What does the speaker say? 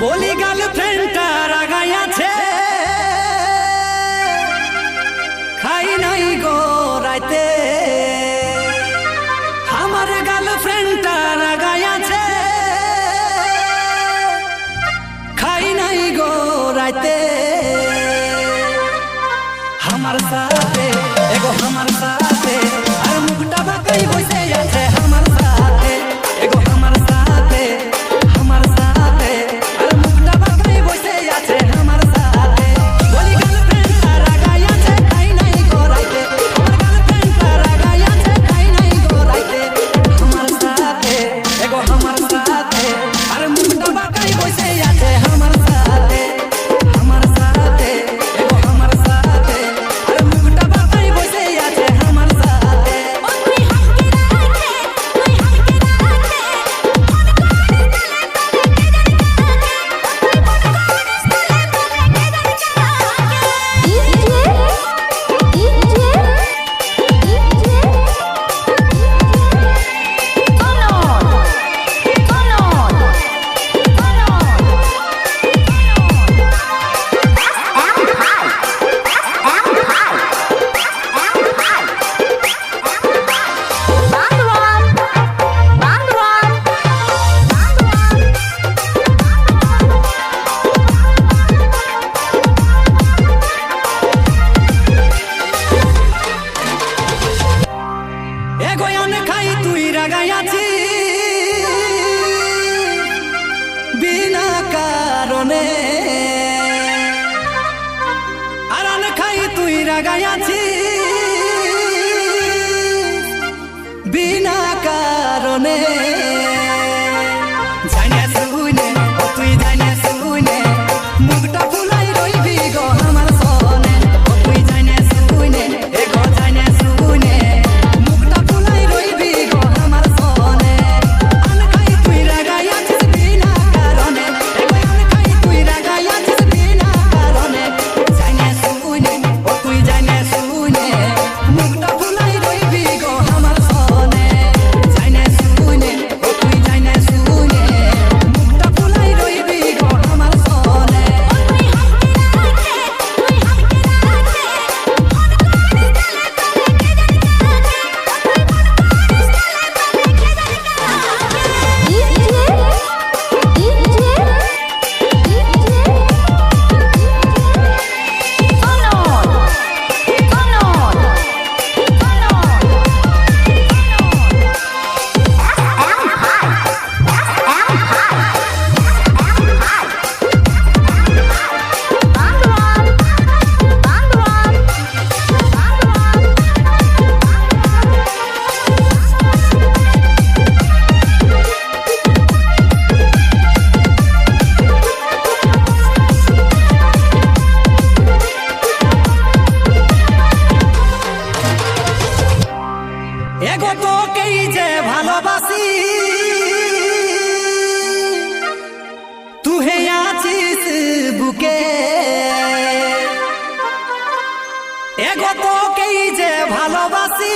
বলি গার্লফ্রেন্ডটা রাগাইয়াছে খাই নাই গো রাইতে আমার গার্লফ্রেন্ডটা রাগাইয়াছে খাই নাই গো রাইতে আমার সাথে এগো আমার সাথে আর মুখটা বাঁকাই বসে আছে আমার সাথে এগো আমার সাথে আমার সাথে আর মুখটা বাঁকাই বসে আছে আমার সাথে বলি গার্লফ্রেন্ডটা রাগাইয়াছে খাই নাই গো রাইতে আমার গার্লফ্রেন্ডটা রাগাইয়াছে খাই নাই গো রাইতে আমার সাথে এগো আমার সাথে আর মুখটা বাঁকাই বসে আছে আমার সাথে আমার সাথে এগো আমার সাথে আর মুখটা বাঁকাই বসে আছে আমার সাথে খাই তুই রাগাইয়াছি বিনা কারণে আর খাই তুই রাগাইয়াছি বিনা কারণে জানে শুনে তুই জানে শুনে মুখটা ফুলাই রইবি গো আমার সনে তুই জানে শুনে এগো জানে শুনে মুখটা ফুলাই রইবি গো আমার সনে আন খাই তুই রাগাইয়াছিস বিনা কারণে এগো আন খাই তুই রাগাইয়াছিস বিনা কারণে জানে শুনে তুই জানে শুনে মুখটা ফুলাই রইবি গো আমার সনে জানে শুনে তুই জানে শুনে মুখটা ফুলাই রইবি গো আমার সনে এগো তোকেই যে ভালোবাসি তুই আছিস বুকে এগো তোকেই যে ভালোবাসি